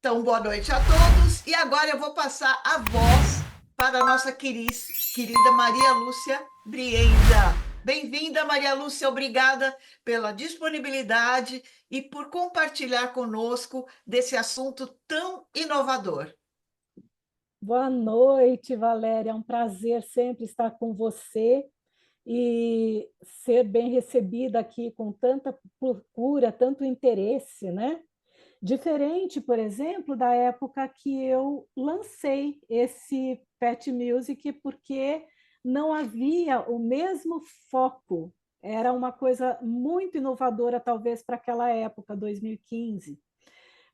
Então, boa noite a todos. E agora eu vou passar a voz para a nossa querida Maria Lúcia Brienda. Bem-vinda, Maria Lúcia. Obrigada pela disponibilidade e por compartilhar conosco desse assunto tão inovador. Boa noite, Valéria. É um prazer sempre estar com você e ser bem recebida aqui com tanta procura, tanto interesse, né? Diferente, por exemplo, da época que eu lancei esse Pet Music, porque não havia o mesmo foco. Era uma coisa muito inovadora, talvez, para aquela época, 2015.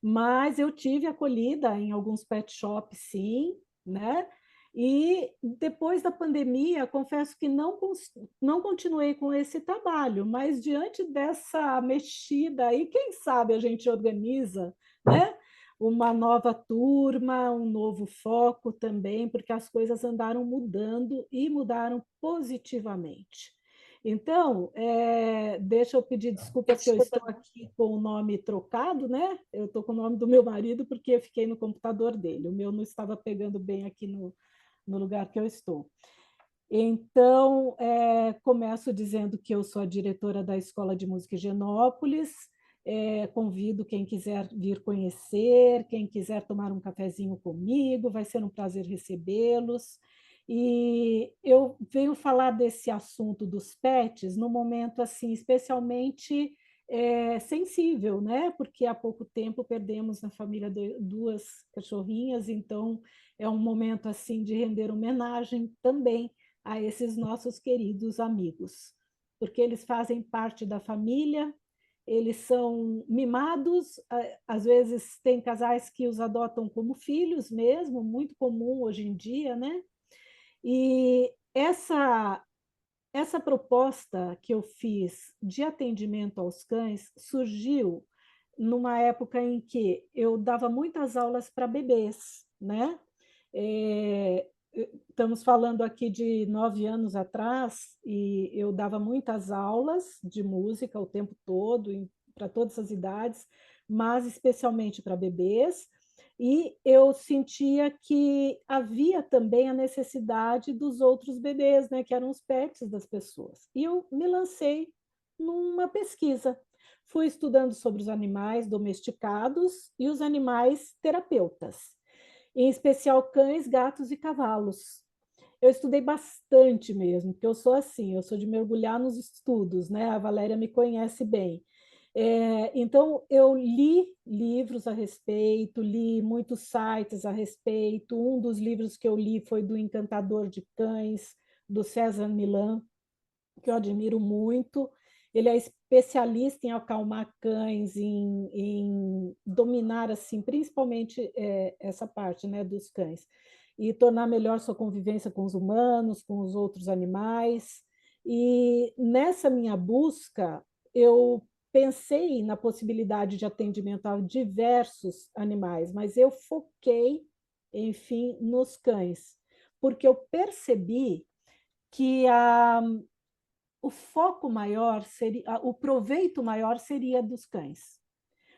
Mas eu tive acolhida em alguns pet shops, sim, né? E depois da pandemia, confesso que não continuei com esse trabalho, mas diante dessa mexida aí, quem sabe a gente organiza, né? Uma nova turma, um novo foco também, porque as coisas andaram mudando e mudaram positivamente. Então, deixa eu pedir desculpas que eu estou aqui com o nome trocado, né? Eu estou com o nome do meu marido porque eu fiquei no computador dele. O meu não estava pegando bem aqui no lugar que eu estou. Então, começo dizendo que eu sou a diretora da Escola de Música Higienópolis. Convido quem quiser vir conhecer, quem quiser tomar um cafezinho comigo, vai ser um prazer recebê-los. E eu venho falar desse assunto dos pets no momento assim, especialmente sensível, né? Porque há pouco tempo perdemos na família duas cachorrinhas, então é um momento assim de render homenagem também a esses nossos queridos amigos, porque eles fazem parte da família, eles são mimados, às vezes tem casais que os adotam como filhos mesmo, muito comum hoje em dia, né? E essa proposta que eu fiz de atendimento aos cães surgiu numa época em que eu dava muitas aulas para bebês, né? É, estamos falando aqui de 9 anos atrás, e eu dava muitas aulas de música o tempo todo, para todas as idades, mas especialmente para bebês, e eu sentia que havia também a necessidade dos outros bebês, né, que eram os pets das pessoas. E eu me lancei numa pesquisa. Fui estudando sobre os animais domesticados e os animais terapeutas, em especial cães, gatos e cavalos. Eu estudei bastante mesmo, porque eu sou assim, eu sou de mergulhar nos estudos, né? A Valéria me conhece bem. Então, eu li livros a respeito, li muitos sites a respeito. Um dos livros que eu li foi do Encantador de Cães, do César Millan, que eu admiro muito. Ele é especialista em acalmar cães, em dominar, assim, principalmente essa parte, né, dos cães, e tornar melhor sua convivência com os humanos, com os outros animais. E nessa minha busca, eu pensei na possibilidade de atendimento a diversos animais, mas eu foquei, enfim, nos cães, porque eu percebi que o foco maior seria, o proveito maior seria dos cães,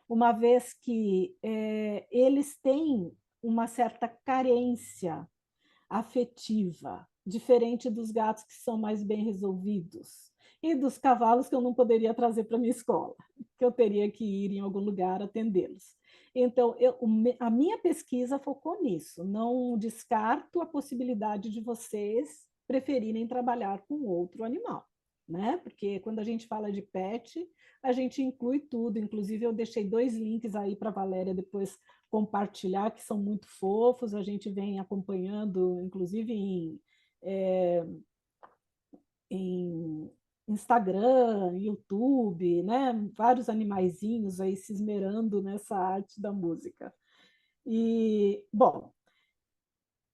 uma vez que eles têm uma certa carência afetiva, diferente dos gatos que são mais bem resolvidos, e dos cavalos que eu não poderia trazer para minha escola, que eu teria que ir em algum lugar atendê-los. Então, a minha pesquisa focou nisso. Não descarto a possibilidade de vocês preferirem trabalhar com outro animal, né? Porque quando a gente fala de pet, a gente inclui tudo. Inclusive, eu deixei 2 links aí para a Valéria depois compartilhar, que são muito fofos. A gente vem acompanhando, inclusive é, em Instagram, YouTube, né? Vários animaizinhos aí se esmerando nessa arte da música. E, bom,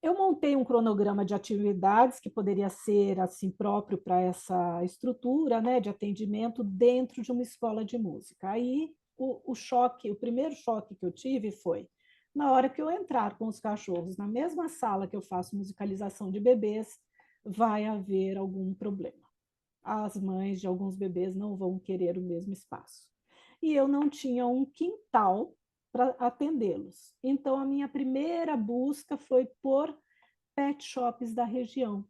eu montei um cronograma de atividades que poderia ser assim próprio para essa estrutura, né, de atendimento dentro de uma escola de música. Aí o primeiro choque que eu tive foi na hora que eu entrar com os cachorros na mesma sala que eu faço musicalização de bebês, vai haver algum problema. As mães de alguns bebês não vão querer o mesmo espaço. E eu não tinha um quintal para atendê-los. Então, a minha primeira busca foi por pet shops da região,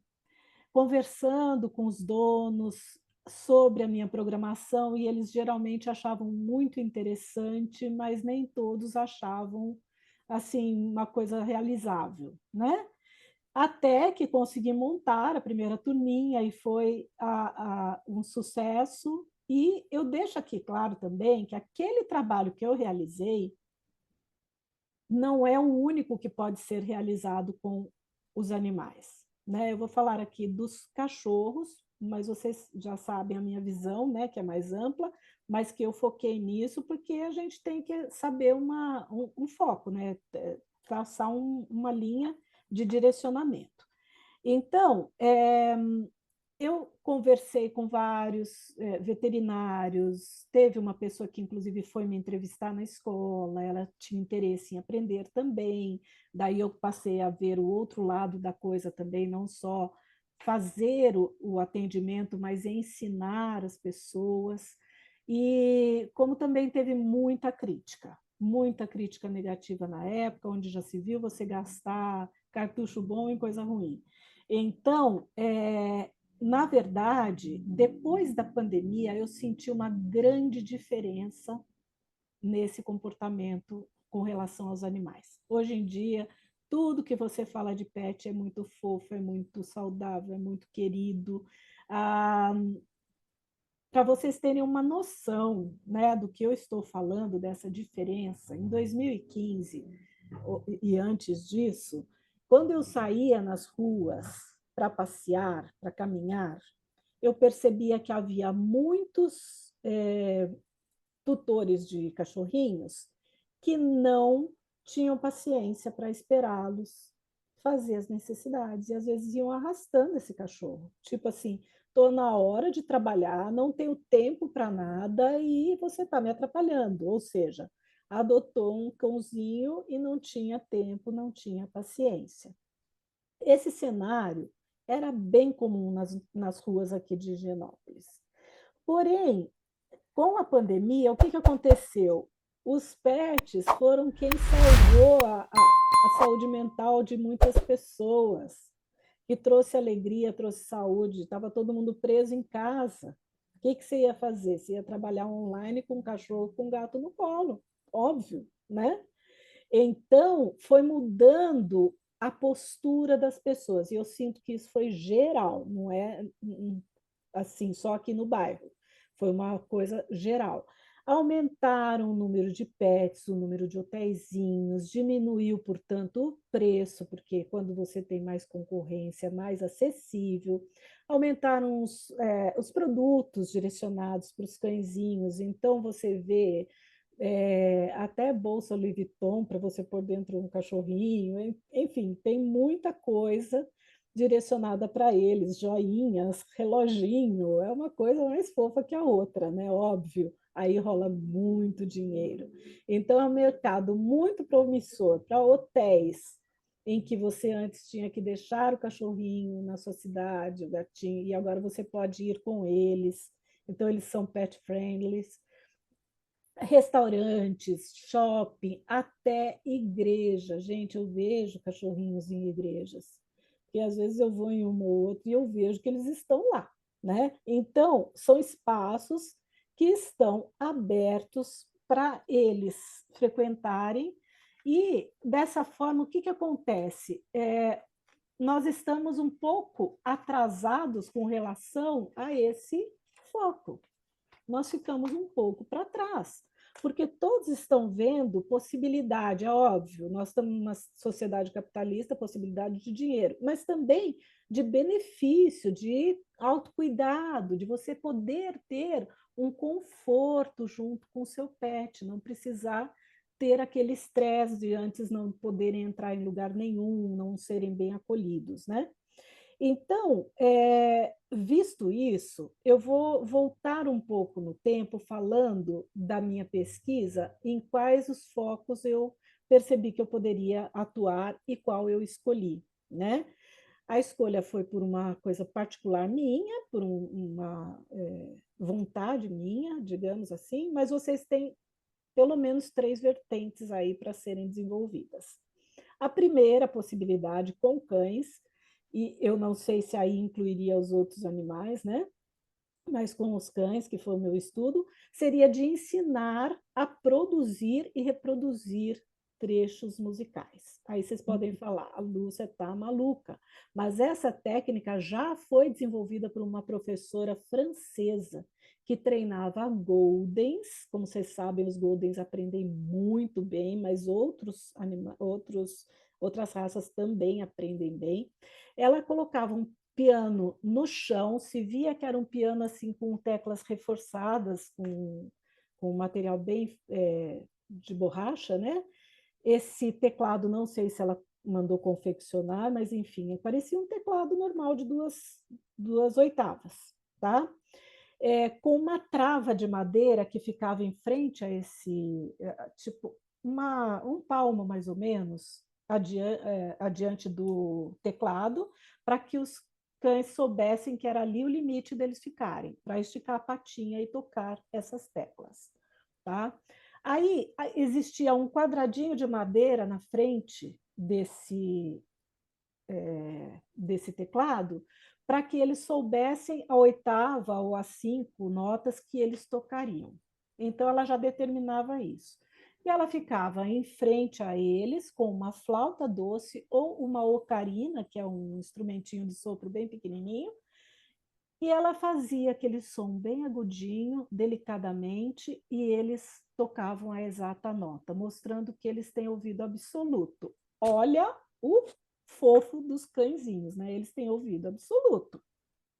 conversando com os donos sobre a minha programação, e eles geralmente achavam muito interessante, mas nem todos achavam assim uma coisa realizável, né? Até que consegui montar a primeira turminha e foi um sucesso. E eu deixo aqui claro também que aquele trabalho que eu realizei não é o único que pode ser realizado com os animais, né? Eu vou falar aqui dos cachorros, mas vocês já sabem a minha visão, né, que é mais ampla, mas que eu foquei nisso porque a gente tem que saber um foco, né? Traçar uma linha de direcionamento. Então, eu conversei com vários veterinários, teve uma pessoa que, inclusive, foi me entrevistar na escola, ela tinha interesse em aprender também, daí eu passei a ver o outro lado da coisa também, não só fazer o atendimento, mas ensinar as pessoas. E como também teve muita crítica negativa na época, onde já se viu você gastar cartucho bom em coisa ruim. Então, na verdade, depois da pandemia, eu senti uma grande diferença nesse comportamento com relação aos animais. Hoje em dia, tudo que você fala de pet é muito fofo, é muito saudável, é muito querido. Para vocês terem uma noção, né, do que eu estou falando, dessa diferença, em 2015 e antes disso, quando eu saía nas ruas para passear, para caminhar, eu percebia que havia muitos tutores de cachorrinhos que não tinham paciência para esperá-los fazer as necessidades e às vezes iam arrastando esse cachorro. Tipo assim, estou na hora de trabalhar, não tenho tempo para nada e você está me atrapalhando. Ou seja, adotou um cãozinho e não tinha tempo, não tinha paciência. Esse cenário era bem comum nas ruas aqui de Higienópolis. Porém, com a pandemia, o que aconteceu? Os pets foram quem salvou a saúde mental de muitas pessoas, que trouxe alegria, trouxe saúde, estava todo mundo preso em casa. O que você ia fazer? Você ia trabalhar online com um cachorro, com um gato no colo, óbvio, né? Então, foi mudando a postura das pessoas, e eu sinto que isso foi geral, não é assim, só aqui no bairro. Foi uma coisa geral. Aumentaram o número de pets, o número de hotéisinhos, diminuiu, portanto, o preço, porque quando você tem mais concorrência, mais acessível. Aumentaram os produtos direcionados para os cãezinhos, então você vê até bolsa Louis Vuitton para você pôr dentro um cachorrinho, enfim, tem muita coisa direcionada para eles, joinhas, reloginho, é uma coisa mais fofa que a outra, né? Óbvio, aí rola muito dinheiro. Então é um mercado muito promissor para hotéis em que você antes tinha que deixar o cachorrinho na sua cidade, o gatinho, e agora você pode ir com eles. Então eles são pet friendly, restaurantes, shopping, até igreja. Gente, eu vejo cachorrinhos em igrejas, porque às vezes eu vou em uma ou outra e eu vejo que eles estão lá, né? Então, são espaços que estão abertos para eles frequentarem e, dessa forma, o que acontece? Nós estamos um pouco atrasados com relação a esse foco. Nós ficamos um pouco para trás, porque todos estão vendo possibilidade, é óbvio, nós estamos numa sociedade capitalista, possibilidade de dinheiro, mas também de benefício, de autocuidado, de você poder ter um conforto junto com o seu pet, não precisar ter aquele estresse de antes não poderem entrar em lugar nenhum, não serem bem acolhidos, né? Então, visto isso, eu vou voltar um pouco no tempo falando da minha pesquisa, em quais os focos eu percebi que eu poderia atuar e qual eu escolhi, né? A escolha foi por uma coisa particular minha, por uma vontade minha, digamos assim, mas vocês têm pelo menos 3 vertentes aí para serem desenvolvidas. A primeira possibilidade com cães, e eu não sei se aí incluiria os outros animais, né? Mas com os cães, que foi o meu estudo, seria de ensinar a produzir e reproduzir trechos musicais. Aí vocês podem falar, a Lúcia está maluca, mas essa técnica já foi desenvolvida por uma professora francesa que treinava Goldens. Como vocês sabem, os Goldens aprendem muito bem, mas outras raças também aprendem bem. Ela colocava um piano no chão, se via que era um piano assim com teclas reforçadas, com material bem de borracha, né? Esse teclado, não sei se ela mandou confeccionar, mas enfim, parecia um teclado normal de duas oitavas, tá? Com uma trava de madeira que ficava em frente a esse, tipo, um palmo mais ou menos, adiante do teclado, para que os cães soubessem que era ali o limite deles ficarem, para esticar a patinha e tocar essas teclas, tá? Aí existia um quadradinho de madeira na frente desse teclado, para que eles soubessem a oitava ou as 5 notas que eles tocariam. Então, ela já determinava isso. E ela ficava em frente a eles com uma flauta doce ou uma ocarina, que é um instrumentinho de sopro bem pequenininho, e ela fazia aquele som bem agudinho, delicadamente, e eles tocavam a exata nota, mostrando que eles têm ouvido absoluto. Olha o fofo dos cãezinhos, né? Eles têm ouvido absoluto,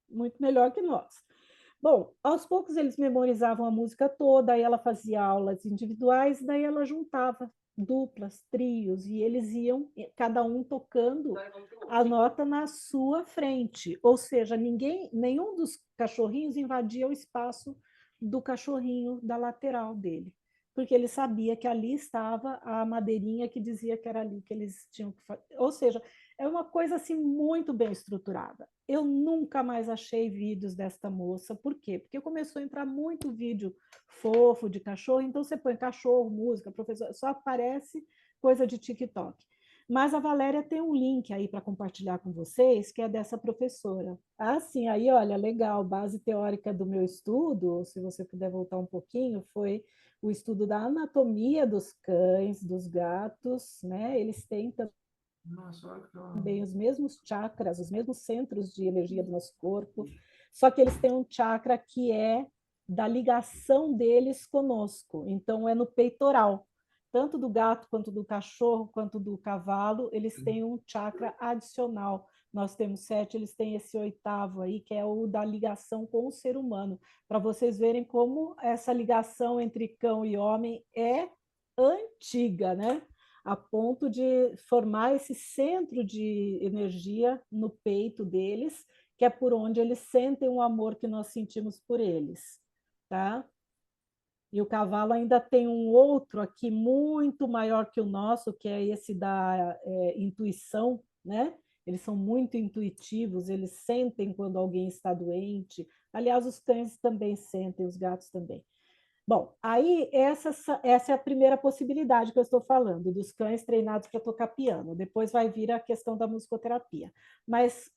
muito melhor que nós. Bom, aos poucos eles memorizavam a música toda, aí ela fazia aulas individuais, daí ela juntava duplas, trios, e eles iam, cada um tocando a nota na sua frente. Ou seja, nenhum dos cachorrinhos invadia o espaço do cachorrinho da lateral dele, porque ele sabia que ali estava a madeirinha que dizia que era ali que eles tinham que fazer. Ou seja, é uma coisa assim muito bem estruturada. Eu nunca mais achei vídeos desta moça. Por quê? Porque começou a entrar muito vídeo fofo de cachorro, então você põe cachorro, música, professor, só aparece coisa de TikTok. Mas a Valéria tem um link aí para compartilhar com vocês, que é dessa professora. Ah, sim, aí olha, legal, base teórica do meu estudo, se você puder voltar um pouquinho, foi o estudo da anatomia dos cães, dos gatos, né? Eles têm também os mesmos chakras, os mesmos centros de energia do nosso corpo, só que eles têm um chakra que é da ligação deles conosco, então é no peitoral. Tanto do gato, quanto do cachorro, quanto do cavalo, eles têm um chakra adicional. Nós temos 7, eles têm esse 8º aí, que é o da ligação com o ser humano, para vocês verem como essa ligação entre cão e homem é antiga, né? A ponto de formar esse centro de energia no peito deles, que é por onde eles sentem o amor que nós sentimos por eles, tá? E o cavalo ainda tem um outro aqui muito maior que o nosso, que é esse da intuição, né? Eles são muito intuitivos, eles sentem quando alguém está doente. Aliás, os cães também sentem, os gatos também. Bom, aí essa é a primeira possibilidade que eu estou falando, dos cães treinados para tocar piano. Depois vai vir a questão da musicoterapia. Mas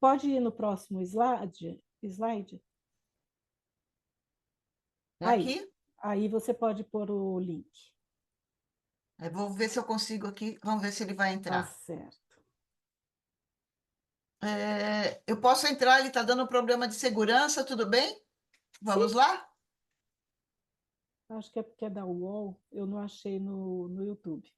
pode ir no próximo slide? Aí, Aqui? aí você pode pôr o link. Vou ver se eu consigo aqui. Vamos ver se ele vai Tá entrar. certo. Eu posso entrar, ele está dando um problema de segurança, tudo bem? Sim, Vamos lá? acho que é porque é da UOL, eu não achei no YouTube.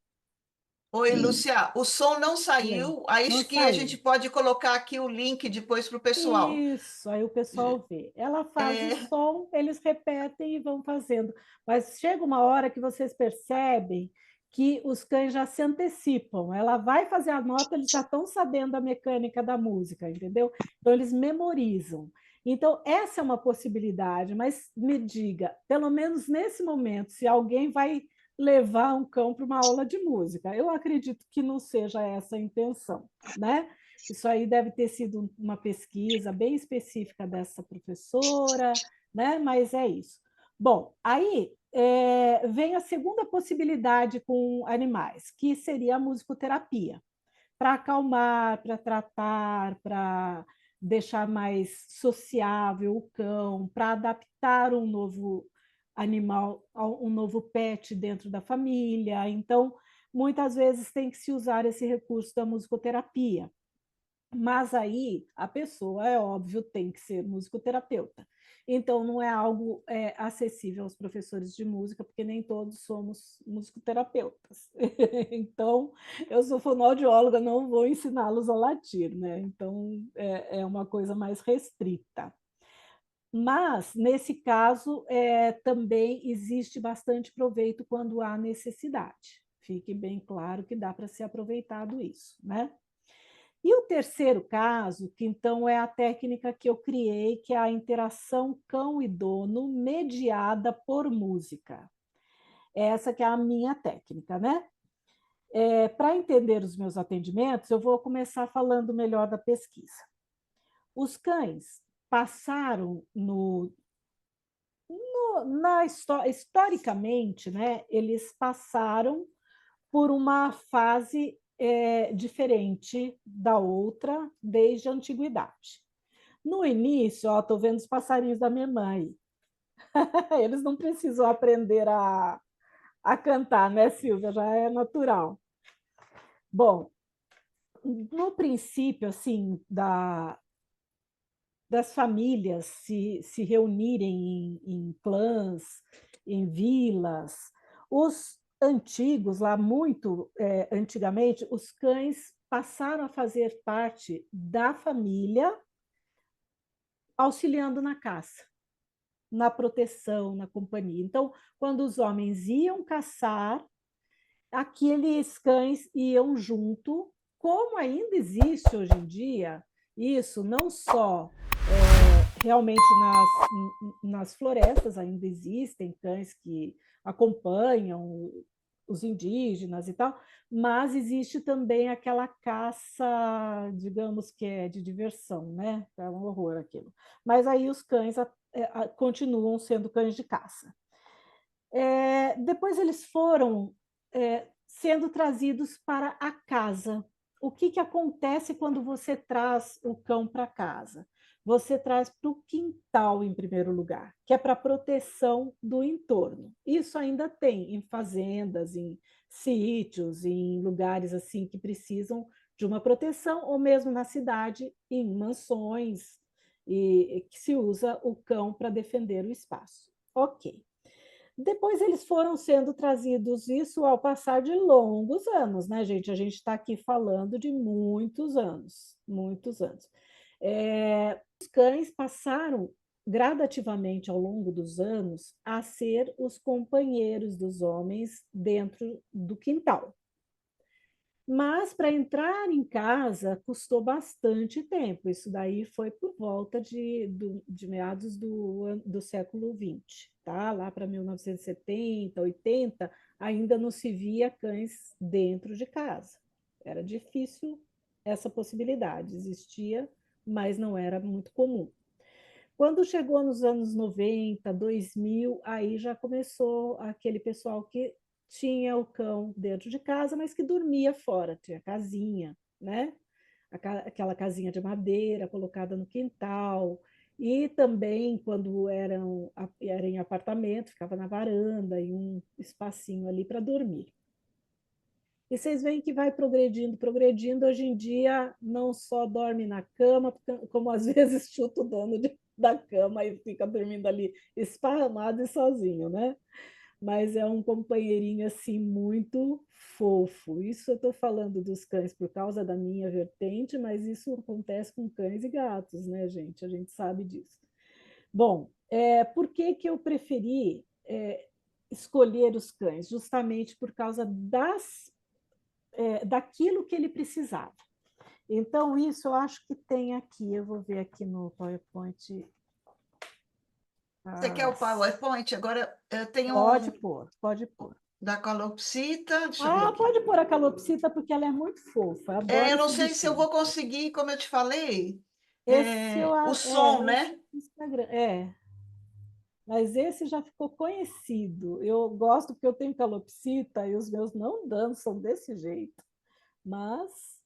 Oi, Lúcia, o som não E aí? saiu, aí Não acho que a gente saiu. pode colocar aqui o link depois para o pessoal. Isso, aí o pessoal vê. Ela faz o É, som, eles repetem e vão fazendo. Mas chega uma hora que vocês percebem que os cães já se antecipam. Ela vai fazer a nota, eles já estão sabendo a mecânica da música, entendeu? Então, eles memorizam. Então, essa é uma possibilidade, mas me diga, pelo menos nesse momento, se alguém vai levar um cão para uma aula de música. Eu acredito que não seja essa a intenção, né? Isso aí deve ter sido uma pesquisa bem específica dessa professora, né? Mas é isso. Bom, aí vem a segunda possibilidade com animais, que seria a musicoterapia, para acalmar, para tratar, para deixar mais sociável o cão, para adaptar um novo animal, um novo pet dentro da família. Então, muitas vezes tem que se usar esse recurso da musicoterapia. Mas aí a pessoa, é óbvio, tem que ser musicoterapeuta. Então, não é algo acessível aos professores de música, porque nem todos somos musicoterapeutas. Então, eu sou fonoaudióloga, não vou ensiná-los a latir, né? Então, é uma coisa mais restrita. Mas, nesse caso, também existe bastante proveito quando há necessidade. Fique bem claro que dá para ser aproveitado isso, né? E o terceiro caso, que então é a técnica que eu criei, que é a interação cão e dono mediada por música. Essa que é a minha técnica, né? Para entender os meus atendimentos, eu vou começar falando melhor da pesquisa. Os cães passaram historicamente, né? Eles passaram por uma fase diferente da outra desde a antiguidade. No início, ó, estou vendo os passarinhos da minha mãe. Eles não precisam aprender a cantar, né, Silvia? Já é natural. Bom, no princípio, assim, das famílias se reunirem em clãs, em vilas, os antigos, lá muito antigamente, os cães passaram a fazer parte da família, auxiliando na caça, na proteção, na companhia. Então, quando os homens iam caçar, aqueles cães iam junto, como ainda existe hoje em dia, isso não só realmente nas florestas ainda existem cães que acompanham os indígenas e tal, mas existe também aquela caça, digamos que é de diversão, né? É um horror aquilo. Mas aí os cães continuam sendo cães de caça. Depois eles foram sendo trazidos para a casa. O que acontece quando você traz o cão para casa? Você traz para o quintal, em primeiro lugar, que é para proteção do entorno. Isso ainda tem em fazendas, em sítios, em lugares assim que precisam de uma proteção, ou mesmo na cidade, em mansões, e que se usa o cão para defender o espaço. Ok. Depois eles foram sendo trazidos isso ao passar de longos anos, né, gente? A gente está aqui falando de muitos anos, muitos anos. Os cães passaram gradativamente ao longo dos anos a ser os companheiros dos homens dentro do quintal. Mas para entrar em casa custou bastante tempo. Isso daí foi por volta de meados do século XX, tá? Lá para 1970, 80, ainda não se via cães dentro de casa. Era difícil essa possibilidade, existia, mas não era muito comum. Quando chegou nos anos 90, 2000, aí já começou aquele pessoal que tinha o cão dentro de casa, mas que dormia fora, tinha casinha, né? Aquela casinha de madeira colocada no quintal, e também quando era em apartamento, ficava na varanda, em um espacinho ali para dormir. E vocês veem que vai progredindo, progredindo. Hoje em dia, não só dorme na cama, como às vezes chuta o dono da cama e fica dormindo ali esparramado e sozinho, né? Mas é um companheirinho assim muito fofo. Isso eu estou falando dos cães por causa da minha vertente, mas isso acontece com cães e gatos, né, gente? A gente sabe disso. Bom, por que que eu preferi escolher os cães? Justamente por causa daquilo que ele precisava. Então, isso eu acho que tem aqui, eu vou ver aqui no PowerPoint. Você quer o PowerPoint? Agora eu tenho Pode pôr, pode pôr. da calopsita, deixa eu ver Ah, aqui. pode pôr a calopsita, porque ela é muito fofa, eu adoro Eu não esse sei se eu bichinho. vou conseguir, como eu te falei, Esse, o som, esse né? Instagram, Mas esse já ficou conhecido. Eu gosto porque eu tenho calopsita e os meus não dançam desse jeito. Mas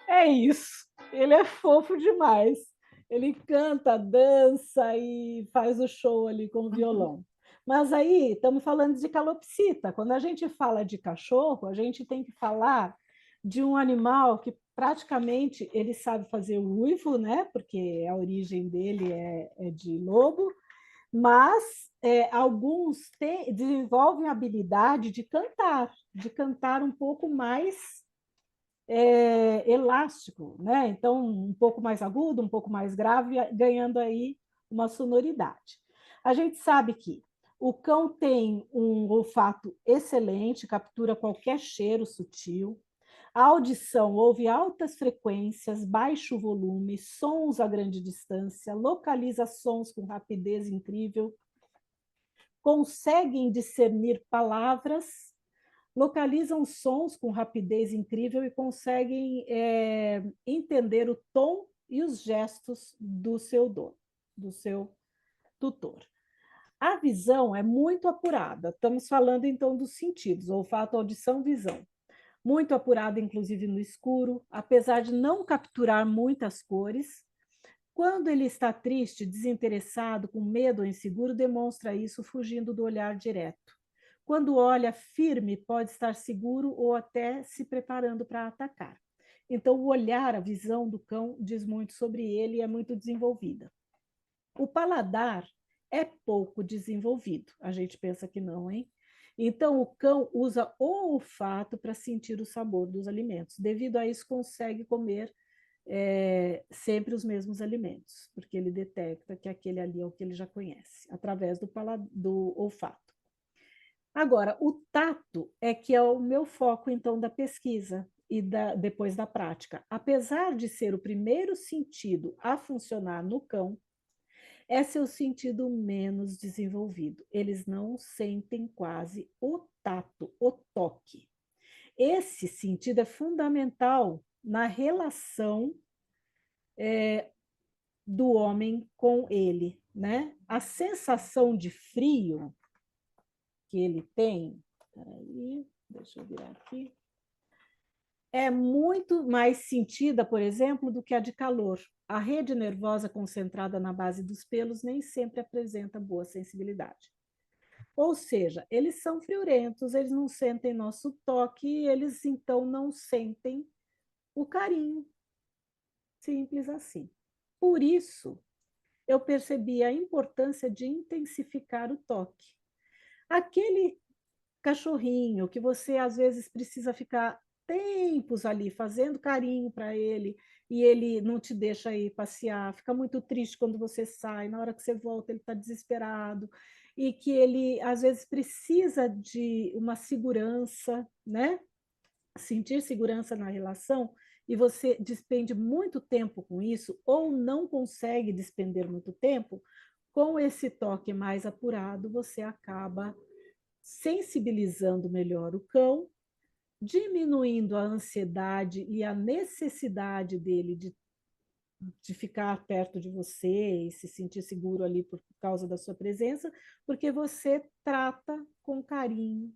é isso. Ele é fofo demais. Ele canta, dança e faz o show ali com o Uhum. violão. Mas aí estamos falando de calopsita. Quando a gente fala de cachorro, a gente tem que falar de um animal que praticamente ele sabe fazer o uivo, né? Porque a origem dele é de lobo, mas alguns desenvolvem a habilidade de cantar um pouco mais elástico, né? Então, um pouco mais agudo, um pouco mais grave, ganhando aí uma sonoridade. A gente sabe que o cão tem um olfato excelente, captura qualquer cheiro sutil. A audição ouve altas frequências, baixo volume, sons a grande distância, localiza sons com rapidez incrível, conseguem discernir palavras, localizam sons com rapidez incrível e conseguem entender o tom e os gestos do seu dono, do seu tutor. A visão é muito apurada. Estamos falando então dos sentidos, olfato, audição, visão. Muito apurada, inclusive no escuro, apesar de não capturar muitas cores. Quando ele está triste, desinteressado, com medo ou inseguro, demonstra isso fugindo do olhar direto. Quando olha firme, pode estar seguro ou até se preparando para atacar. Então, o olhar, a visão do cão diz muito sobre ele e é muito desenvolvida. O paladar é pouco desenvolvido. A gente pensa que não, hein? Então, o cão usa o olfato para sentir o sabor dos alimentos. Devido a isso, consegue comer sempre os mesmos alimentos, porque ele detecta que aquele ali é o que ele já conhece, através do olfato. Agora, o tato é que é o meu foco, então, da pesquisa e depois da prática. Apesar de ser o primeiro sentido a funcionar no cão, é seu sentido menos desenvolvido. Eles não sentem quase o tato, o toque. Esse sentido é fundamental na relação do homem com ele, né? A sensação de frio que ele tem, peraí, deixa eu virar aqui, é muito mais sentida, por exemplo, do que a de calor. A rede nervosa concentrada na base dos pelos nem sempre apresenta boa sensibilidade. Ou seja, eles são friorentos, eles não sentem nosso toque, eles então não sentem o carinho. Simples assim. Por isso, eu percebi a importância de intensificar o toque. Aquele cachorrinho que você às vezes precisa ficar tempos ali fazendo carinho para ele e ele não te deixa ir passear, fica muito triste quando você sai, na hora que você volta ele está desesperado e que ele às vezes precisa de uma segurança, né? Sentir segurança na relação e você despende muito tempo com isso ou não consegue despender muito tempo, com esse toque mais apurado, você acaba sensibilizando melhor o cão, diminuindo a ansiedade e a necessidade dele de ficar perto de você e se sentir seguro ali por causa da sua presença, porque você trata com carinho.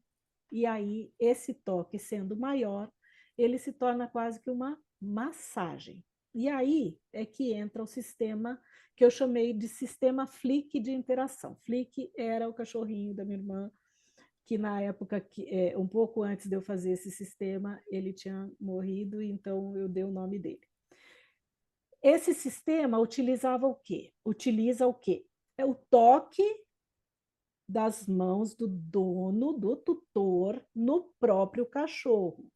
E aí, esse toque sendo maior, ele se torna quase que uma massagem. E aí é que entra o sistema que eu chamei de sistema Flick de interação. Flick era o cachorrinho da minha irmã, que na época, um pouco antes de eu fazer esse sistema, ele tinha morrido, então eu dei o nome dele. Esse sistema utilizava o quê? Utiliza o quê? É o toque das mãos do dono, do tutor, no próprio cachorro.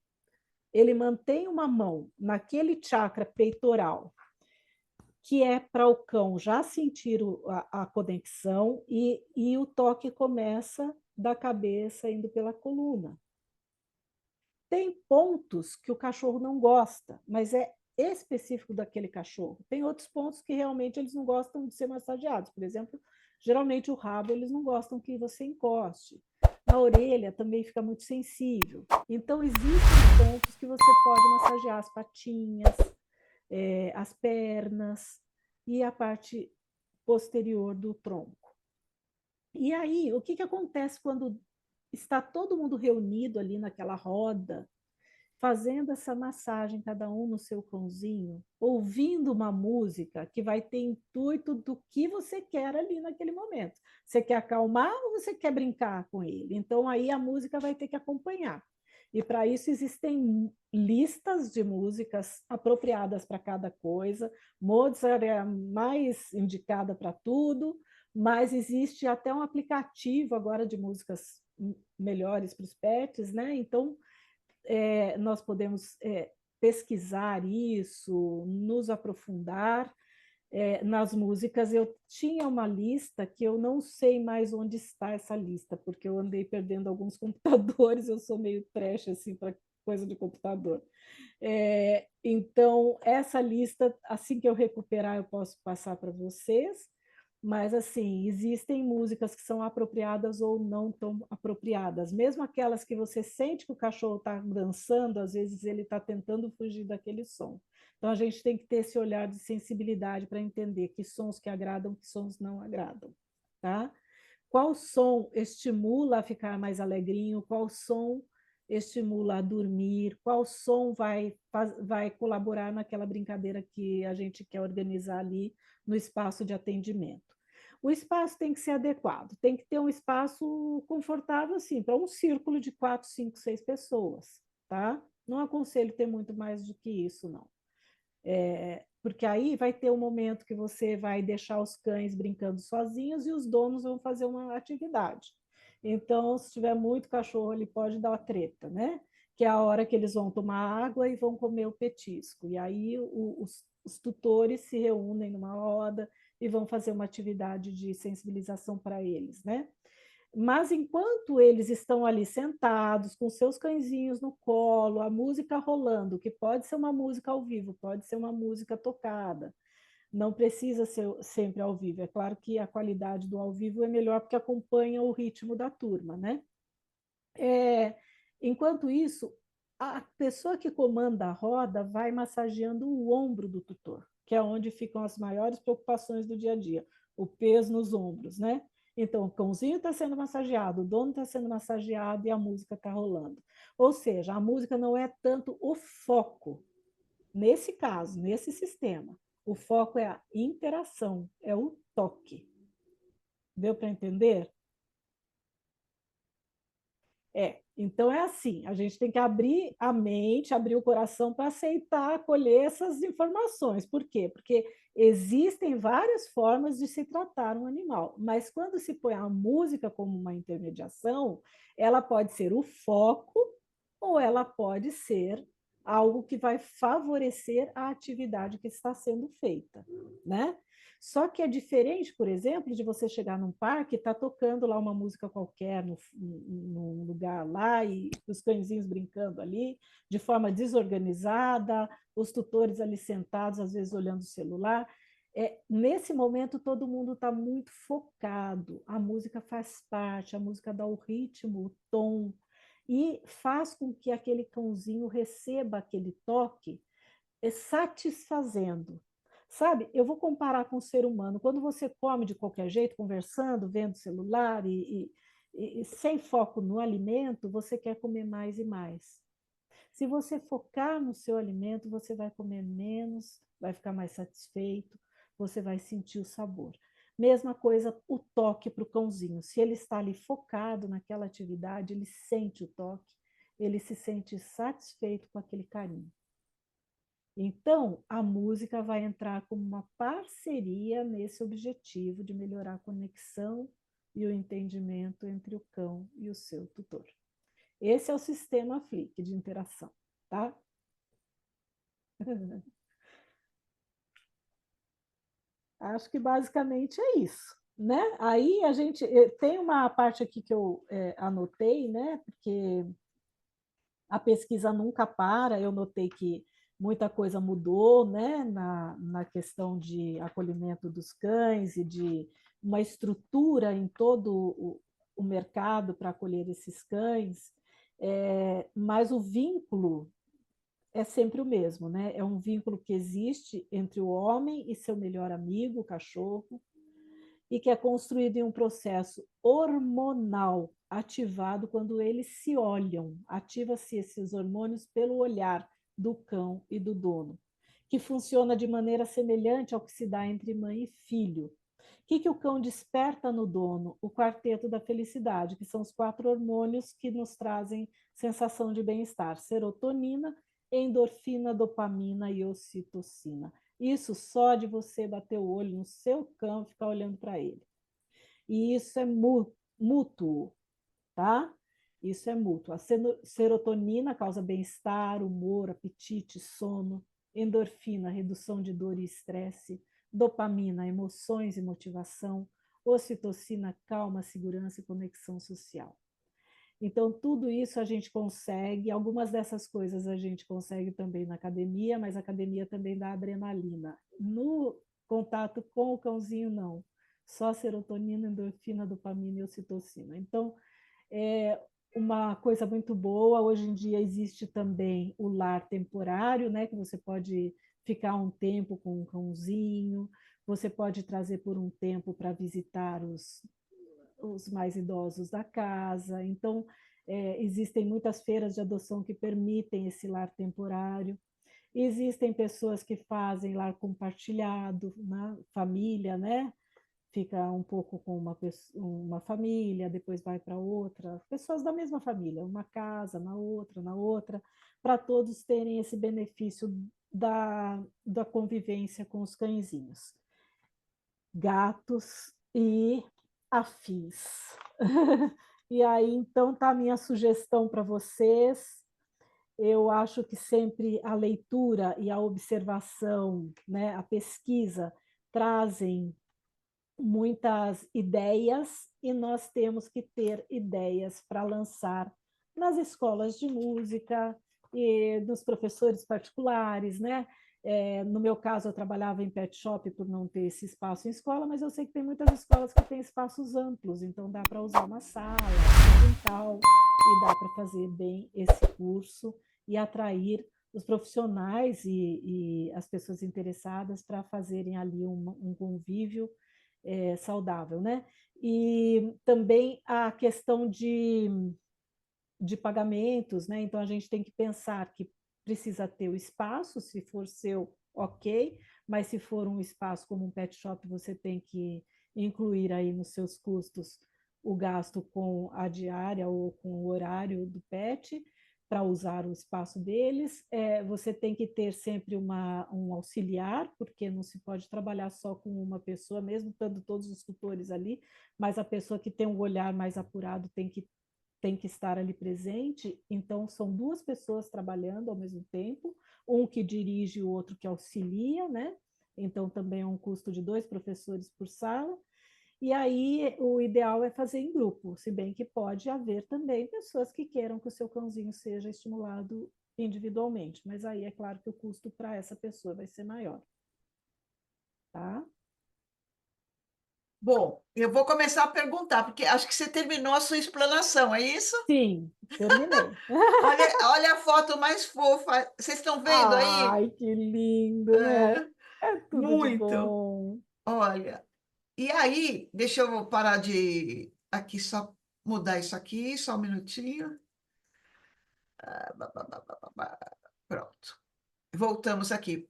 Ele mantém uma mão naquele chakra peitoral, que é para o cão já sentir a conexão, e o toque começa da cabeça indo pela coluna. Tem pontos que o cachorro não gosta, mas é específico daquele cachorro. Tem outros pontos que realmente eles não gostam de ser massageados. Por exemplo, geralmente o rabo eles não gostam que você encoste. A orelha também fica muito sensível. Então, existem pontos que você pode massagear as patinhas, as pernas e a parte posterior do tronco. E aí, o que, que acontece quando está todo mundo reunido ali naquela roda, fazendo essa massagem, cada um no seu cãozinho, ouvindo uma música que vai ter intuito do que você quer ali naquele momento. Você quer acalmar ou você quer brincar com ele? Então, aí a música vai ter que acompanhar. E para isso existem listas de músicas apropriadas para cada coisa. Mozart é a mais indicada para tudo, mas existe até um aplicativo agora de músicas melhores para os pets, né? Então, nós podemos pesquisar isso, nos aprofundar nas músicas. Eu tinha uma lista que eu não sei mais onde está essa lista, porque eu andei perdendo alguns computadores, eu sou meio trash assim para coisa de computador. Então, essa lista, assim que eu recuperar, eu posso passar para vocês. Mas, assim, existem músicas que são apropriadas ou não tão apropriadas. Mesmo aquelas que você sente que o cachorro está dançando, às vezes ele está tentando fugir daquele som. Então, a gente tem que ter esse olhar de sensibilidade para entender que sons que agradam, que sons não agradam, tá? Qual som estimula a ficar mais alegrinho, qual som estimula a dormir, qual som vai colaborar naquela brincadeira que a gente quer organizar ali no espaço de atendimento. O espaço tem que ser adequado, tem que ter um espaço confortável, assim, para um círculo de 4, 5, 6 pessoas, tá? Não aconselho ter muito mais do que isso, não. Porque aí vai ter um momento que você vai deixar os cães brincando sozinhos e os donos vão fazer uma atividade. Então, se tiver muito cachorro, ele pode dar uma treta, né? Que é a hora que eles vão tomar água e vão comer o petisco. E aí os tutores se reúnem numa roda e vão fazer uma atividade de sensibilização para eles, né? Mas enquanto eles estão ali sentados, com seus cãezinhos no colo, a música rolando, que pode ser uma música ao vivo, pode ser uma música tocada, não precisa ser sempre ao vivo. É claro que a qualidade do ao vivo é melhor porque acompanha o ritmo da turma, né? Enquanto isso, a pessoa que comanda a roda vai massageando o ombro do tutor, que é onde ficam as maiores preocupações do dia a dia, o peso nos ombros, né? Então, o cãozinho está sendo massageado, o dono está sendo massageado e a música está rolando. Ou seja, a música não é tanto o foco, nesse caso, nesse sistema. O foco é a interação, é o toque. Deu para entender? Então é assim, a gente tem que abrir a mente, abrir o coração para aceitar, acolher essas informações. Por quê? Porque existem várias formas de se tratar um animal, mas quando se põe a música como uma intermediação, ela pode ser o foco ou ela pode ser algo que vai favorecer a atividade que está sendo feita, né? Só que é diferente, por exemplo, de você chegar num parque e tá tocando lá uma música qualquer num lugar lá e os cãezinhos brincando ali, de forma desorganizada, os tutores ali sentados, às vezes olhando o celular. Nesse momento, todo mundo está muito focado, a música faz parte, a música dá o ritmo, o tom, e faz com que aquele cãozinho receba aquele toque satisfazendo. Sabe, eu vou comparar com o ser humano. Quando você come de qualquer jeito, conversando, vendo celular e sem foco no alimento, você quer comer mais e mais. Se você focar no seu alimento, você vai comer menos, vai ficar mais satisfeito, você vai sentir o sabor. Mesma coisa o toque para o cãozinho. Se ele está ali focado naquela atividade, ele sente o toque, ele se sente satisfeito com aquele carinho. Então, a música vai entrar como uma parceria nesse objetivo de melhorar a conexão e o entendimento entre o cão e o seu tutor. Esse é o sistema Flick de interação, tá? Acho que basicamente é isso, né? Aí a gente tem uma parte aqui que eu anotei, né? Porque a pesquisa nunca para, eu notei que muita coisa mudou, né? Na questão de acolhimento dos cães e de uma estrutura em todo o mercado para acolher esses cães, mas o vínculo é sempre o mesmo, né? É um vínculo que existe entre o homem e seu melhor amigo, o cachorro, e que é construído em um processo hormonal ativado quando eles se olham. Ativa-se esses hormônios pelo olhar do cão e do dono, que funciona de maneira semelhante ao que se dá entre mãe e filho. O que o cão desperta no dono? O quarteto da felicidade, que são os 4 hormônios que nos trazem sensação de bem-estar: serotonina, endorfina, dopamina e ocitocina. Isso só de você bater o olho no seu cão e ficar olhando para ele. E isso é mútuo, tá? Isso é mútuo. A serotonina causa bem-estar, humor, apetite, sono. Endorfina, redução de dor e estresse. Dopamina, emoções e motivação. Ocitocina, calma, segurança e conexão social. Então, tudo isso a gente consegue, algumas dessas coisas a gente consegue também na academia, mas a academia também dá adrenalina. No contato com o cãozinho, não. Só serotonina, endorfina, dopamina e ocitocina. Então, é uma coisa muito boa. Hoje em dia existe também o lar temporário, né, que você pode ficar um tempo com um cãozinho, você pode trazer por um tempo para visitar os mais idosos da casa. Então, existem muitas feiras de adoção que permitem esse lar temporário. Existem pessoas que fazem lar compartilhado, né? Família, né? Fica um pouco com uma família, depois vai para outra, pessoas da mesma família, uma casa, na outra, para todos terem esse benefício da convivência com os cãezinhos, gatos e afins. E aí, então, tá a minha sugestão para vocês. Eu acho que sempre a leitura e a observação, né, a pesquisa, trazem muitas ideias e nós temos que ter ideias para lançar nas escolas de música e dos professores particulares, né? No meu caso, eu trabalhava em pet shop por não ter esse espaço em escola, mas eu sei que tem muitas escolas que têm espaços amplos, então dá para usar uma sala, um quintal, e dá para fazer bem esse curso e atrair os profissionais e as pessoas interessadas para fazerem ali um convívio saudável, né? E também a questão de pagamentos, né? Então a gente tem que pensar que precisa ter o espaço, se for seu, ok, mas se for um espaço como um pet shop, você tem que incluir aí nos seus custos o gasto com a diária ou com o horário do pet para usar o espaço deles. Você tem que ter sempre um auxiliar, porque não se pode trabalhar só com uma pessoa, mesmo tendo todos os tutores ali, mas a pessoa que tem um olhar mais apurado tem que estar ali presente. Então, são 2 pessoas trabalhando ao mesmo tempo, um que dirige e o outro que auxilia, né? Então, também é um custo de 2 professores por sala. E aí, o ideal é fazer em grupo, se bem que pode haver também pessoas que queiram que o seu cãozinho seja estimulado individualmente, mas aí é claro que o custo para essa pessoa vai ser maior, tá? Bom, eu vou começar a perguntar, porque acho que você terminou a sua explanação, é isso? Sim, terminei. Olha a foto mais fofa. Vocês estão vendo aí? Ai, que lindo, né? É, É tudo de muito. bom. Olha. E aí, deixa eu parar de aqui só mudar isso aqui, só um minutinho. Pronto. Voltamos aqui.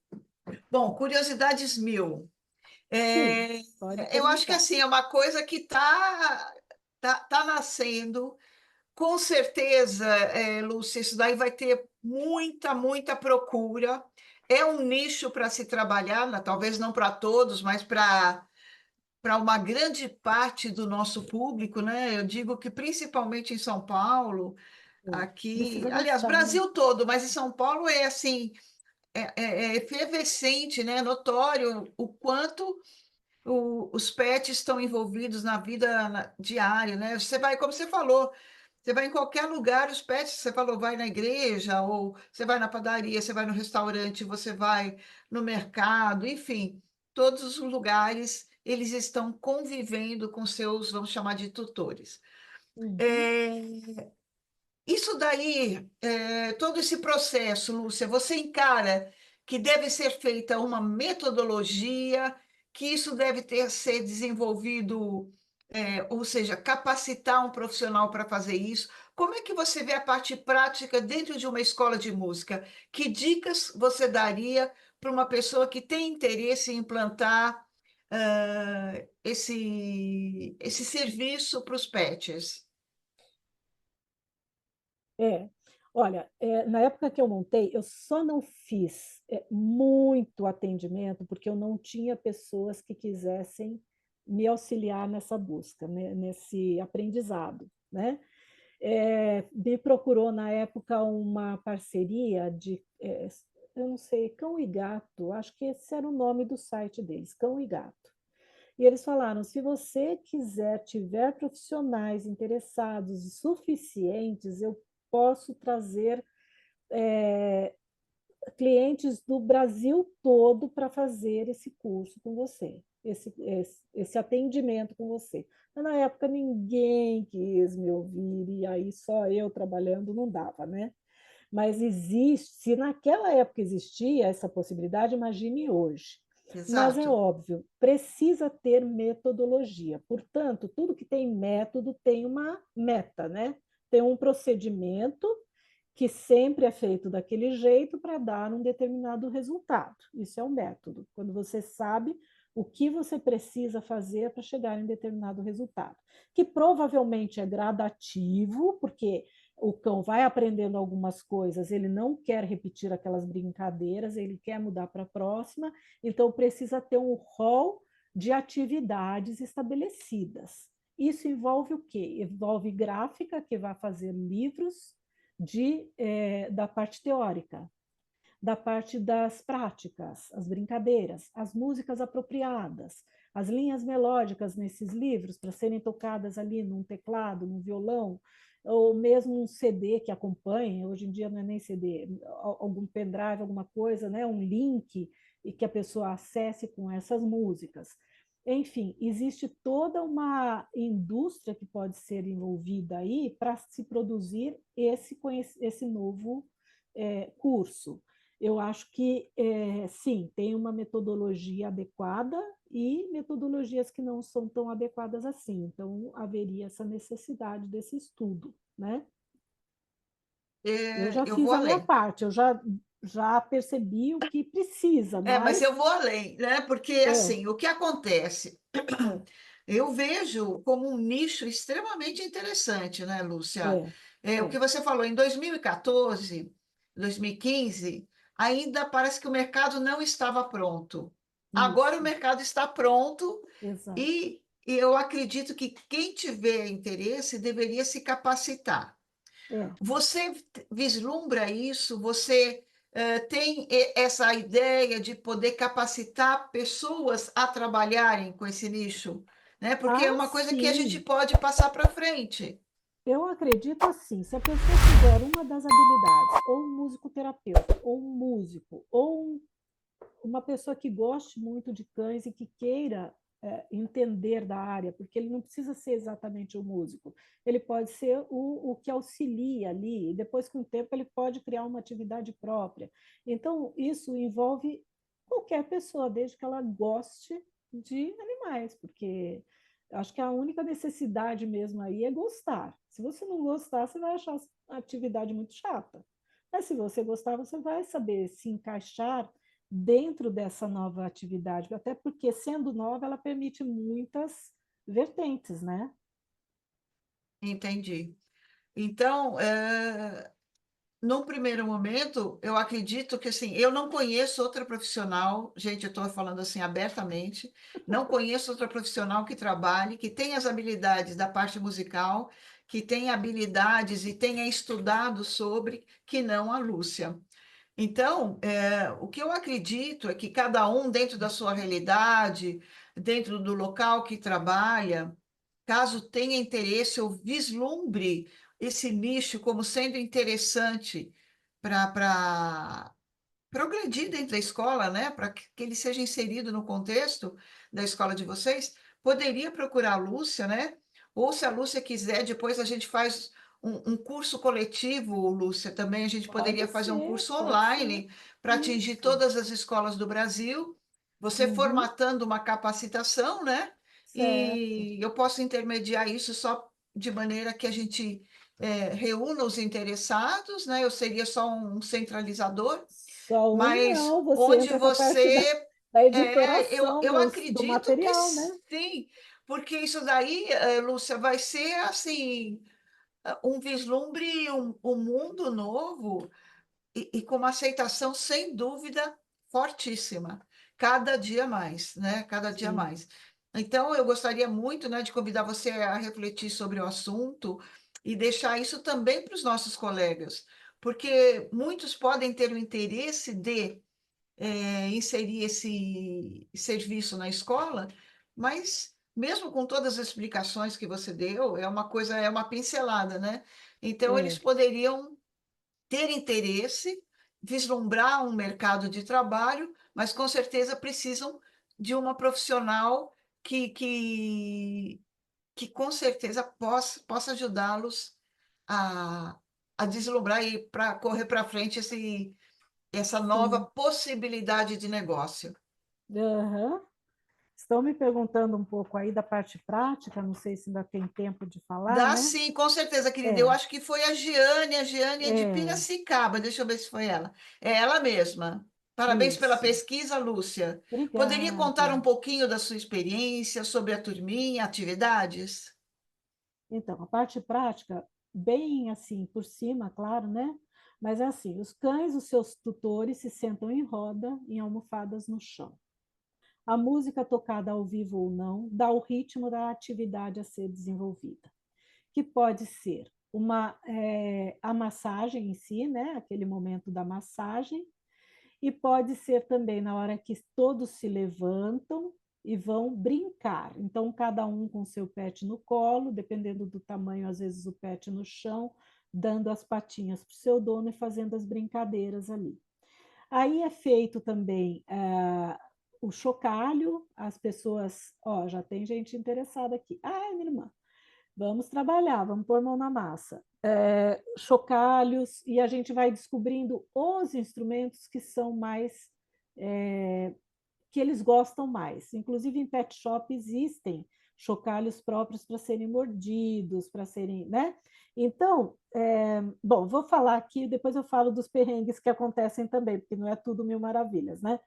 Bom, curiosidades mil. Sim, É, pode eu acho que perguntar. assim é uma coisa que tá nascendo. Com certeza, Lúcia, isso daí vai ter muita procura. é um nicho para se trabalhar, talvez não para todos, mas para uma grande parte do nosso público, né? Eu digo que principalmente em São Paulo, É. aqui, Precisa aliás, gostar, né? Brasil todo, mas em São Paulo é assim, é efervescente, né? Notório o quanto os pets estão envolvidos na vida diária, né? Você vai, como você falou, você vai em qualquer lugar, os pets, você falou, vai na igreja, ou você vai na padaria, você vai no restaurante, você vai no mercado, enfim, todos os lugares eles estão convivendo com seus, vamos chamar de tutores. Uhum. É, isso daí, todo esse processo, Lúcia, você encara que deve ser feita uma metodologia, que isso deve ser desenvolvido, ou seja, capacitar um profissional para fazer isso. Como é que você vê a parte prática dentro de uma escola de música? Que dicas você daria para uma pessoa que tem interesse em implantar, esse serviço para os pets? É, olha, na época que eu montei, eu só não fiz muito atendimento porque eu não tinha pessoas que quisessem me auxiliar nessa busca, né, nesse aprendizado, né? Me procurou na época uma parceria de, eu não sei, Cão e Gato, acho que esse era o nome do site deles, Cão e Gato. E eles falaram: se você quiser, tiver profissionais interessados e suficientes, eu posso trazer é, clientes do Brasil todo para fazer esse curso com você, esse atendimento com você. Mas na época ninguém quis me ouvir, e aí só eu trabalhando não dava, né? Mas existe, se naquela época existia essa possibilidade, imagine hoje. Mas é Exato. óbvio, precisa ter metodologia. Portanto, tudo que tem método tem uma meta, né? Tem um procedimento que sempre é feito daquele jeito para dar um determinado resultado. Isso é um método. Quando você sabe o que você precisa fazer para chegar em determinado resultado, que provavelmente é gradativo, porque o cão vai aprendendo algumas coisas, ele não quer repetir aquelas brincadeiras, ele quer mudar para a próxima, então precisa ter um rol de atividades estabelecidas. Isso envolve o quê? Envolve gráfica, que vai fazer livros da parte teórica, da parte das práticas, as brincadeiras, as músicas apropriadas, as linhas melódicas nesses livros para serem tocadas ali num teclado, num violão, ou mesmo um CD que acompanhe, hoje em dia não é nem CD, algum pendrive, alguma coisa, né, um link e que a pessoa acesse com essas músicas. Enfim, existe toda uma indústria que pode ser envolvida aí para se produzir esse novo curso. Eu acho que, sim, tem uma metodologia adequada e metodologias que não são tão adequadas assim. Então, haveria essa necessidade desse estudo, né? Eu já Eu vou fiz a minha além. parte, já percebi o que precisa, Mas mas eu vou além, né? Porque, é, assim, o que acontece? é, Eu vejo como um nicho extremamente interessante, né, Lúcia? é, O que você falou, em 2014, 2015, ainda parece que o mercado não estava pronto. Agora o isso, mercado está pronto exato. e eu acredito que quem tiver interesse deveria se capacitar. É. Você vislumbra isso? Você tem essa ideia de poder capacitar pessoas a trabalharem com esse nicho, né? Porque é Ah, uma coisa que a gente sim. pode passar para frente. Eu acredito assim, se a pessoa tiver uma das habilidades, ou um musicoterapeuta, ou um músico, uma pessoa que goste muito de cães e que queira entender da área, porque ele não precisa ser exatamente o músico, ele pode ser o que auxilia ali, e depois, com o tempo, ele pode criar uma atividade própria. Então, isso envolve qualquer pessoa, desde que ela goste de animais, porque acho que a única necessidade mesmo aí é gostar. Se você não gostar, você vai achar a atividade muito chata. Mas se você gostar, você vai saber se encaixar dentro dessa nova atividade, até porque, sendo nova, ela permite muitas vertentes, né? Entendi. Então, num primeiro momento, eu acredito que assim, eu não conheço outra profissional, gente, eu estou falando assim abertamente, não conheço outra profissional que trabalhe, que tenha as habilidades da parte musical, que tenha habilidades e tenha estudado sobre, que não a Lúcia. Então, o que eu acredito é que cada um, dentro da sua realidade, dentro do local que trabalha, caso tenha interesse ou vislumbre esse nicho como sendo interessante para progredir dentro da escola, né? Para que ele seja inserido no contexto da escola de vocês, poderia procurar a Lúcia, né? Ou se a Lúcia quiser, depois a gente faz um curso coletivo, Lúcia, também a gente poderia fazer um curso Pode ser. online para atingir Isso. todas as escolas do Brasil, você Uhum, formatando uma capacitação, né? certo. E eu posso intermediar isso só de maneira que a gente reúna os interessados, né? Eu seria só um centralizador, Só um mas não, você onde entra com a parte você. da Eu, editoração eu do acredito que material, né? sim, porque isso daí, Lúcia, vai ser assim, um vislumbre, um mundo novo e com uma aceitação, sem dúvida, fortíssima, cada dia mais, né? Cada dia Sim. mais. Então, eu gostaria muito, né, de convidar você a refletir sobre o assunto e deixar isso também para os nossos colegas, porque muitos podem ter o interesse de inserir esse serviço na escola, mas mesmo com todas as explicações que você deu, é uma coisa, é uma pincelada, né? Então, eles É, poderiam ter interesse, vislumbrar um mercado de trabalho, mas com certeza precisam de uma profissional que com certeza possa ajudá-los a, a deslumbrar e para correr para frente essa nova sim. possibilidade de negócio. Aham. Estão me perguntando um pouco aí da parte prática, não sei se ainda tem tempo de falar, Dá né? sim, com certeza, querida. Eu É, acho que foi a Giane é de é, Piracicaba, deixa eu ver se foi ela. É ela mesma. Parabéns pela isso. pesquisa, Lúcia. Poderia contar um Obrigada. pouquinho da sua experiência sobre a turminha, atividades? Então, a parte prática, bem assim, por cima, claro, né? Mas é assim, os cães, os seus tutores, se sentam em roda, em almofadas no chão. A música tocada ao vivo ou não dá o ritmo da atividade a ser desenvolvida, que pode ser a massagem em si, né? Aquele momento da massagem, e pode ser também na hora que todos se levantam e vão brincar. Então, cada um com seu pet no colo, dependendo do tamanho, às vezes o pet no chão, dando as patinhas para o seu dono e fazendo as brincadeiras ali. Aí é feito também o chocalho, as pessoas, ó, já tem gente interessada aqui. Ah, minha irmã, vamos trabalhar, vamos pôr mão na massa. Chocalhos, e a gente vai descobrindo os instrumentos que são mais é, que eles gostam mais. Inclusive, em pet shop existem chocalhos próprios para serem mordidos, para serem, né? Então, bom, vou falar aqui, depois eu falo dos perrengues que acontecem também, porque não é tudo mil maravilhas, né?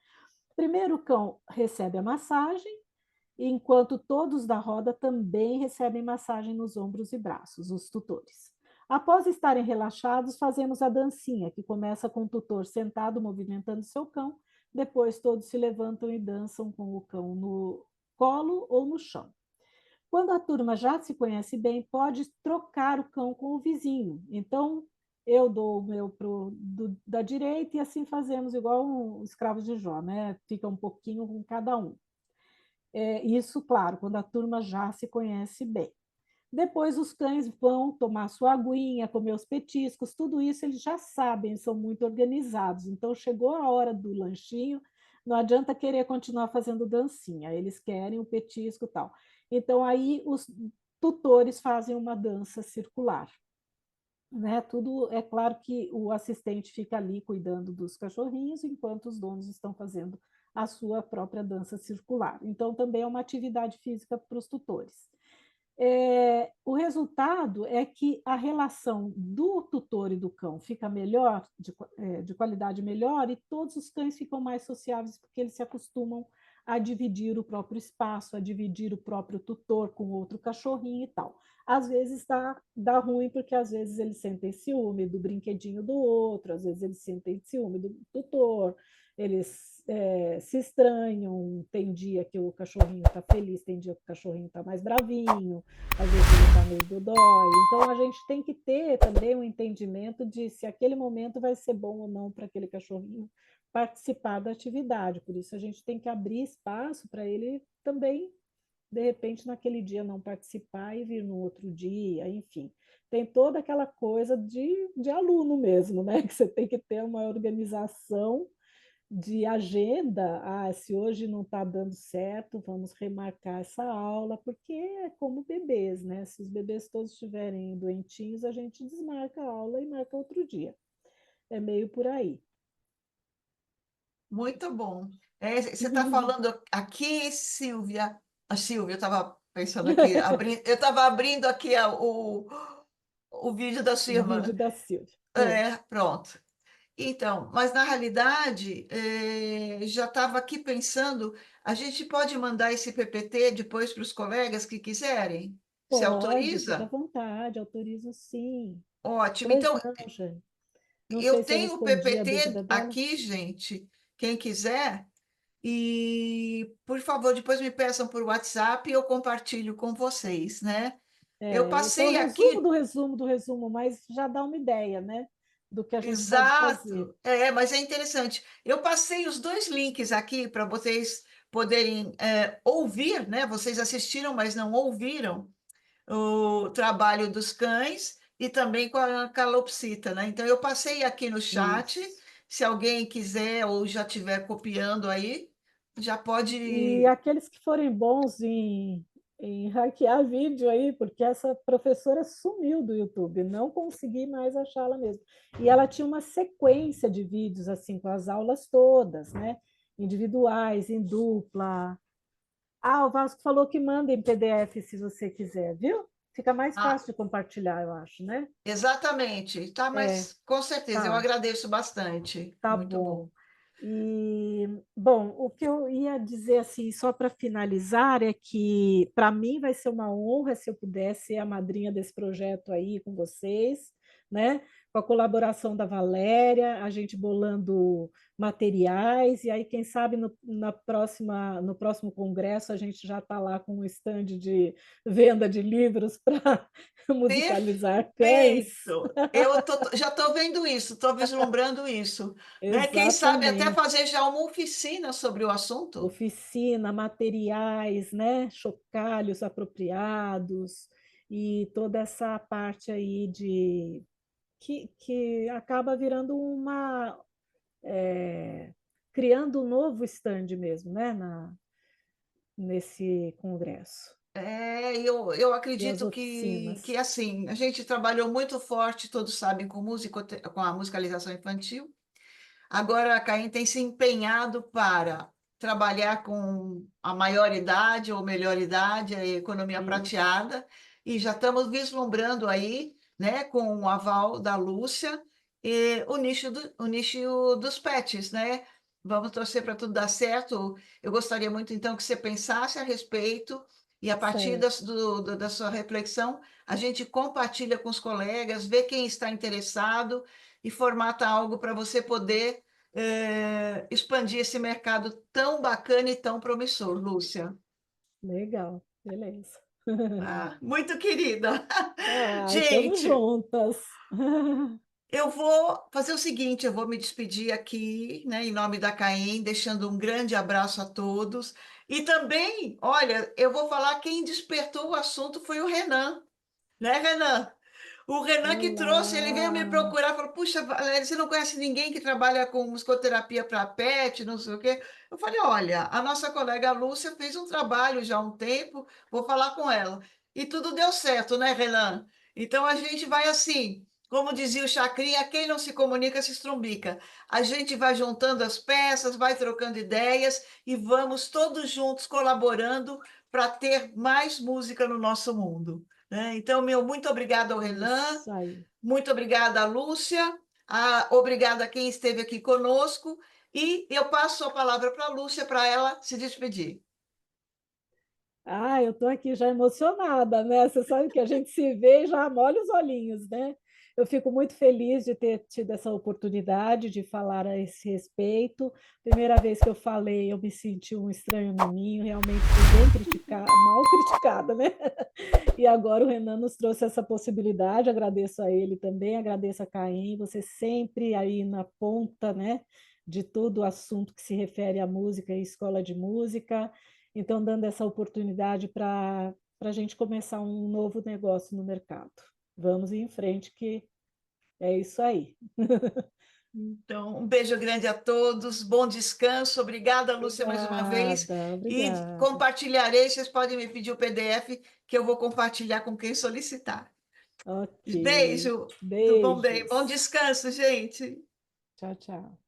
Primeiro, o cão recebe a massagem, enquanto todos da roda também recebem massagem nos ombros e braços, os tutores. Após estarem relaxados, fazemos a dancinha, que começa com o tutor sentado movimentando seu cão, depois todos se levantam e dançam com o cão no colo ou no chão. Quando a turma já se conhece bem, pode trocar o cão com o vizinho. Então, eu dou o meu da direita e assim fazemos igual um escravos de Jó, né? Fica um pouquinho com cada um. Isso, claro, quando a turma já se conhece bem. Depois os cães vão tomar sua aguinha, comer os petiscos, tudo isso eles já sabem, são muito organizados. Então chegou a hora do lanchinho, não adianta querer continuar fazendo dancinha, eles querem o petisco e tal. Então aí os tutores fazem uma dança circular, né? Tudo é claro que o assistente fica ali cuidando dos cachorrinhos enquanto os donos estão fazendo a sua própria dança circular. Então também é uma atividade física para os tutores. O resultado é que a relação do tutor e do cão fica melhor, de qualidade melhor, e todos os cães ficam mais sociáveis porque eles se acostumam a dividir o próprio espaço, a dividir o próprio tutor com outro cachorrinho e tal. Às vezes dá ruim, porque às vezes eles sentem ciúme do brinquedinho do outro, às vezes eles sentem ciúme do tutor, eles se estranham, tem dia que o cachorrinho está feliz, tem dia que o cachorrinho está mais bravinho, às vezes ele está meio dodói. Então a gente tem que ter também um entendimento de se aquele momento vai ser bom ou não para aquele cachorrinho participar da atividade. Por isso a gente tem que abrir espaço para ele também, de repente, naquele dia não participar e vir no outro dia, enfim. Tem toda aquela coisa de aluno mesmo, né? Que você tem que ter uma organização de agenda. Ah, se hoje não está dando certo, vamos remarcar essa aula, porque é como bebês, né? Se os bebês todos estiverem doentinhos, a gente desmarca a aula e marca outro dia. É meio por aí. Muito bom. Você está falando aqui, Silvia. A Silvia, eu estava pensando aqui, eu estava abrindo aqui o vídeo da sua O vídeo irmã. da Silvia. Pronto. Então, mas na realidade, já estava aqui pensando, a gente pode mandar esse PPT depois para os colegas que quiserem? Você Pode, fica à autoriza? vontade, autorizo sim. Ótimo. Pois Então, não, Jane. Não eu sei se eu tenho o respondi a PPT dúvida dela. aqui, gente, quem quiser, e por favor, depois me peçam por WhatsApp e eu compartilho com vocês, né? Eu Esse é o passei resumo aqui. do resumo do resumo, mas já dá uma ideia, né? Do que a gente pode fazer. Exato, mas é interessante. Eu passei os dois links aqui para vocês poderem ouvir, né? Vocês assistiram, mas não ouviram o trabalho dos cães e também com a calopsita, né? Então eu passei aqui no chat. Isso. Se alguém quiser ou já estiver copiando aí, já E pode. aqueles que forem bons em hackear vídeo aí, porque essa professora sumiu do YouTube, não consegui mais achá-la mesmo. E ela tinha uma sequência de vídeos, assim, com as aulas todas, né? Individuais, em dupla. Ah, o Vasco falou que manda em PDF se você quiser, viu? Fica mais Ah, fácil de compartilhar, eu acho, né? exatamente. Tá, É, mas com certeza eu tá. agradeço bastante. Tá Muito bom. bom. E, bom, o que eu ia dizer assim, só para finalizar, é que para mim vai ser uma honra se eu pudesse ser a madrinha desse projeto aí com vocês, né? Com a colaboração da Valéria, a gente bolando materiais, e aí, quem sabe, no próximo congresso a gente já está lá com um stand de venda de livros para musicalizar cães. Perfeito. Já estou vendo isso, estou vislumbrando isso, né? Quem sabe até Exatamente. fazer já uma oficina sobre o assunto. Oficina, materiais, né, chocalhos apropriados e toda essa parte aí de que acaba virando uma criando um novo stand mesmo, né, nesse congresso Eu e as acredito que oficinas. assim, a gente trabalhou muito forte, todos sabem, com a musicalização infantil. Agora a Caim tem se empenhado para trabalhar com a maioridade ou melhor idade, a economia Isso, prateada, e já estamos vislumbrando aí, né, com o aval da Lúcia, o nicho dos pets, né? Vamos torcer para tudo dar certo. Eu gostaria muito, então, que você pensasse a respeito e, a partir certo. da sua reflexão, a gente compartilha com os colegas, vê quem está interessado e formata algo para você poder expandir esse mercado tão bacana e tão promissor, Lúcia. Legal, beleza. Muito querida. Ai, estamos Gente, juntas. eu vou fazer o seguinte, eu vou me despedir aqui, né, em nome da Caim, deixando um grande abraço a todos. E também, olha, eu vou falar quem despertou o assunto foi o Renan, né, Renan? O Renan que trouxe, ele veio me Olá. procurar, falou, puxa, Valéria, você não conhece ninguém que trabalha com musicoterapia para pet, não sei o quê. Eu falei, olha, a nossa colega Lúcia fez um trabalho já há um tempo, vou falar com ela. E tudo deu certo, né, Renan? Então a gente vai assim, como dizia o Chacrinha, quem não se comunica se estrumbica. A gente vai juntando as peças, vai trocando ideias e vamos todos juntos colaborando para ter mais música no nosso mundo, né? Então, meu muito obrigada ao Renan, Isso aí. muito obrigada à Lúcia, obrigada a quem esteve aqui conosco. E eu passo a palavra para a Lúcia para ela se despedir. Eu estou aqui já emocionada, né? Você sabe que a gente se vê e já molha os olhinhos, né? Eu fico muito feliz de ter tido essa oportunidade de falar a esse respeito. Primeira vez que eu falei, eu me senti um estranho no ninho, realmente fui bem criticada, mal criticada, né? E agora o Renan nos trouxe essa possibilidade, agradeço a ele também, agradeço a Caim, você sempre aí na ponta, né, de todo o assunto que se refere à música e escola de música, então dando essa oportunidade para a gente começar um novo negócio no mercado. Vamos em frente, que é isso aí. Então, um beijo grande a todos, bom descanso, obrigada, Lúcia, mais uma vez, Obrigada, e obrigada. compartilharei, vocês podem me pedir o PDF, que eu vou compartilhar com quem solicitar. Ok. Beijo, do bom bem, bom Beijos. descanso, gente. Tchau, tchau.